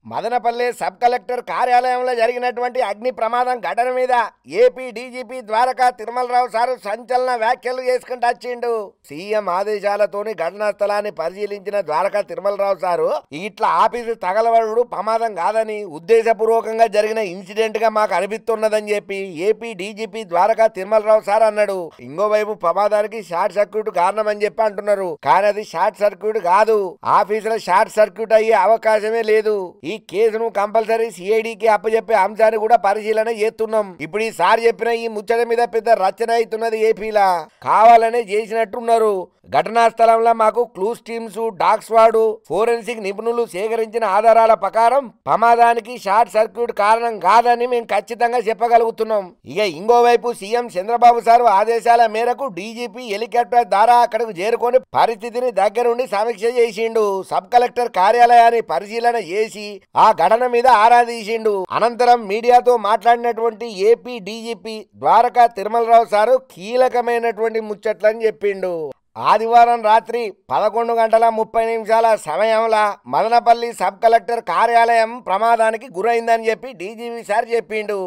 Madanapalle sub collector కార్యాలయంలో జరిగినటువంటి అగ్ని ప్రమాదం ఘటన మీద AP DGP Dwaraka Tirumalarao sir సంచలన వ్యాఖ్యలు చేసుకుంటూ వచ్చిండు. సీఎం ఆదేశాలతోని ఘటనా స్థలాన్ని పరిశీలించిన ద్వారకా తిరుమలరావు సారు ఇట్లా ఆఫీసు తగలబడు ప్రమాదం కాదని ఉద్దేశపూర్వకంగా జరిగిన ఇన్సిడెంట్ గా మాకు అనిపిస్తున్నదని చెప్పి AP DGP Dwaraka Tirumalarao sir అన్నాడు. ఇంకోవైపు ప్రమాదానికి షార్ట్ సర్క్యూట్ కారణం అని చెప్పి అంటున్నారు. కానీ అది షార్ట్ సర్క్యూట్ కాదు, ఆఫీసులో షార్ట్ సర్క్యూట్ అయ్యే అవకాశమే లేదు. ఈ కేసును కంపల్సరీ సిఐడికి అప్పచెప్పే అంశాన్ని కూడా పరిశీలన చేస్తున్నాం. ఇప్పుడు ఈ సార్ చెప్పిన ఈ ముచ్చట మీద పెద్ద రచన అవుతున్నది. ఏపీలా కావాలనే చేసినట్టున్నారు. ఘటనా స్థలంలో మాకు clues teams, dog squad, forensic నిపుణులు సేకరించిన ఆధారాల ప్రకారం ప్రమాదానికి షార్ట్ సర్క్యూట్ కారణం కాదని మేము ఖచ్చితంగా చెప్పగలుగుతున్నాం. ఇక ఇంకోవైపు సీఎం చంద్రబాబు సార్ ఆదేశాల మేరకు డీజీపీ హెలికాప్టర్ ద్వారా అక్కడకు చేరుకొని పరిస్థితిని దగ్గరుండి సమీక్ష చేసిండు. సబ్ కలెక్టర్ కార్యాలయాన్ని పరిశీలన చేసి ఆ ఘటన మీద ఆరా తీసిండు. అనంతరం మీడియాతో మాట్లాడినటువంటి AP DGP Dwaraka Tirumalarao sir కీలకమైనటువంటి ముచ్చట్లని చెప్పిండు. ఆదివారం రాత్రి 11:30 సమయంలో మదనపల్లి సబ్ కలెక్టర్ కార్యాలయం ప్రమాదానికి గురైందని చెప్పి డీజీపీ సార్ చెప్పిండు.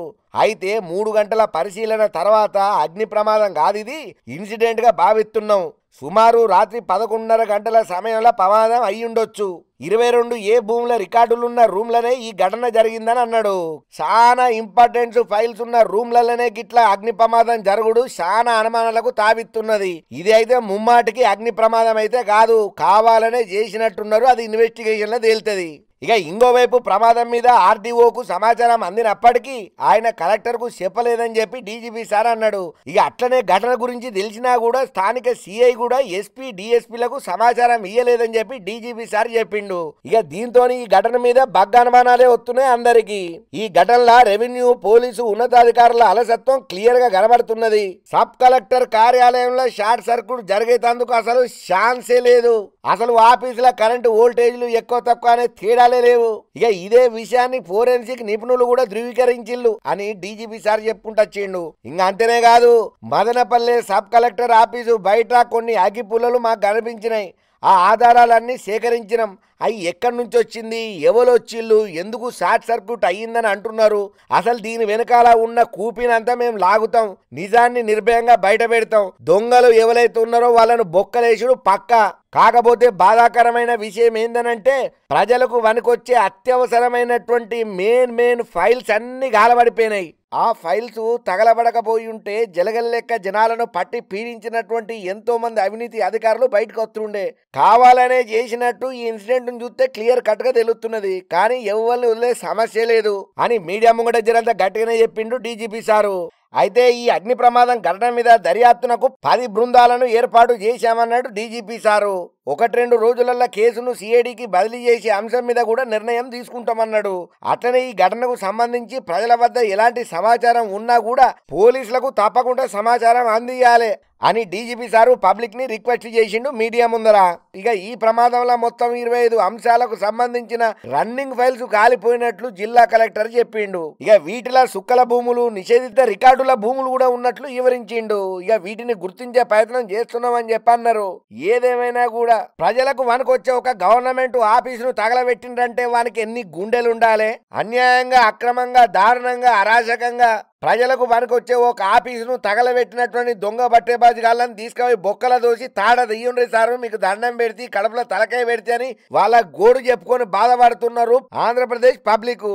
అయితే 3 గంటల పరిశీలన తర్వాత అగ్ని ప్రమాదం కాదు, ఇది ఇన్సిడెంట్ గా భావిస్తున్నాం. సుమారు రాత్రి 11:30 గంటల సమయంలో ప్రమాదం అయ్యుండొచ్చు. 22A భూముల రికార్డులున్న రూమ్లనే ఈ ఘటన జరిగిందని అన్నాడు. చాలా ఇంపార్టెంట్ ఫైల్స్ ఉన్న రూమ్లలోనే గిట్లా అగ్ని ప్రమాదం జరుగుడు చాలా అనుమానాలకు తావిస్తున్నది. ఇది అయితే ముమ్మాటికి అగ్ని ప్రమాదం అయితే కాదు, కావాలనే చేసినట్టున్నారు. అది ఇన్వెస్టిగేషన్ లో తేలుతుంది. ఇక ఇంకోవైపు ప్రమాదం మీద ఆర్డీఓకు సమాచారం అందినప్పటికీ ఆయన కలెక్టర్ కు చెప్పలేదని చెప్పి డీజీపీ సార్ అన్నాడు. ఇక అట్లనే ఘటన గురించి తెలిసినా కూడా స్థానిక సిఐ కూడా ఎస్పీ డిఎస్పీలకు సమాచారం ఇయ్యలేదని చెప్పి డీజీపీ సార్ చెప్పిండు. ఇక దీంతో ఈ ఘటన మీద బగ్గ అనుమానాలే వస్తున్నాయి అందరికి. ఈ ఘటనలో రెవెన్యూ, పోలీసు ఉన్నతాధికారుల అలసత్వం క్లియర్ గా కనబడుతున్నది. సబ్ కలెక్టర్ కార్యాలయంలో షార్ట్ సర్క్యూట్ జరిగేందుకు అసలు ఛాన్సే లేదు. అసలు ఆఫీసుల కరెంటు వోల్టేజ్లు ఎక్కువ తక్కువ అనే తేడాలే లేవు. ఇక ఇదే విషయాన్ని ఫోరెన్సిక్ నిపుణులు కూడా ధృవీకరించిల్లు అని డీజీపీ సార్ చెప్పుకుంటొచ్చిండు. ఇంకా అంతేనే కాదు, మదనపల్లె సబ్ కలెక్టర్ ఆఫీసు బయట కొన్ని అగ్గి పుల్లలు మాకు కనిపించినాయి. ఆ ఆధారాలన్నీ సేకరించినాం. అవి ఎక్కడి నుంచి వచ్చింది, ఎవరు వచ్చిళ్ళు, ఎందుకు షార్ట్ సర్క్యూట్ అయ్యిందని అంటున్నారు. అసలు దీని వెనకాల ఉన్న కూపినంతా మేము లాగుతాం, నిజాన్ని నిర్భయంగా బయట పెడతాం. దొంగలు ఎవరైతే ఉన్నారో వాళ్ళను బొక్కలేసుడు పక్కా. కాకపోతే బాధాకరమైన విషయం ఏందనంటే ప్రజలకు వనకొచ్చే అత్యవసరమైనటువంటి మెయిన్ ఫైల్స్ అన్ని గాలబడిపోయినాయి. ఆ ఫైల్స్ తగలబడకపోయి ఉంటే జలగల్లెక్క జనాలను పట్టి పీడించినటువంటి ఎంతో మంది అవినీతి అధికారులు బయటకు వస్తుండే. కావాలనే చేసినట్టు ఈ ఇన్సిడెంట్ చూస్తే క్లియర్ కట్ గా తెలుస్తున్నది. కానీ ఎవరిని వదిలే సమస్య లేదు అని మీడియా ముంగట జరంతా గట్టిగానే చెప్పిండు డీజీపీ సారు. అయితే ఈ అగ్ని ప్రమాదం ఘటన మీద దర్యాప్తునకు 10 బృందాలను ఏర్పాటు చేశామన్నాడు డీజీపీ సారు. 1-2 రోజులలో కేసును సిఐడికి బదిలీ చేసే అంశం మీద కూడా నిర్ణయం తీసుకుంటామన్నాడు. అట్లనే ఈ ఘటనకు సంబంధించి ప్రజల వద్ద ఎలాంటి సమాచారం ఉన్నా కూడా పోలీసులకు తప్పకుండా సమాచారం అందియాలి అని డీజీపీ సారు పబ్లిక్ ని రిక్వెస్ట్ చేసిండు మీడియా ముందర. ఇక ఈ ప్రమాదంలో మొత్తం 25 అంశాలకు సంబంధించిన రన్నింగ్ ఫైల్స్ కాలిపోయినట్లు జిల్లా కలెక్టర్ చెప్పిండు. ఇక వీటిలో సుక్కల భూములు, నిషేధిత రికార్డుల భూములు కూడా ఉన్నట్లు వివరించిండు. ఇక వీటిని గుర్తించే ప్రయత్నం చేస్తున్నామని చెప్పన్నారు. ఏదేమైనా కూడా ప్రజలకు వనకొచ్చే ఒక గవర్నమెంట్ ఆఫీసును తగలబెట్టిందంటే వానికి ఎన్ని గుండెలు ఉండాలి. అన్యాయంగా, అక్రమంగా, దారుణంగా, అరాచకంగా ప్రజలకు వనకొచ్చే ఒక ఆఫీసును తగలబెట్టినటువంటి దొంగ బట్టేబాజుగాళ్ళని తీసుకుపోయి బొక్కల దోసి తాడ దెయ్యుండ్రి సారు, మీకు దండం పెడితే కడుపులో తలకాయ పెడితే అని వాళ్ళ గోడు చెప్పుకొని బాధపడుతున్నారు ఆంధ్రప్రదేశ్ పబ్లిక్.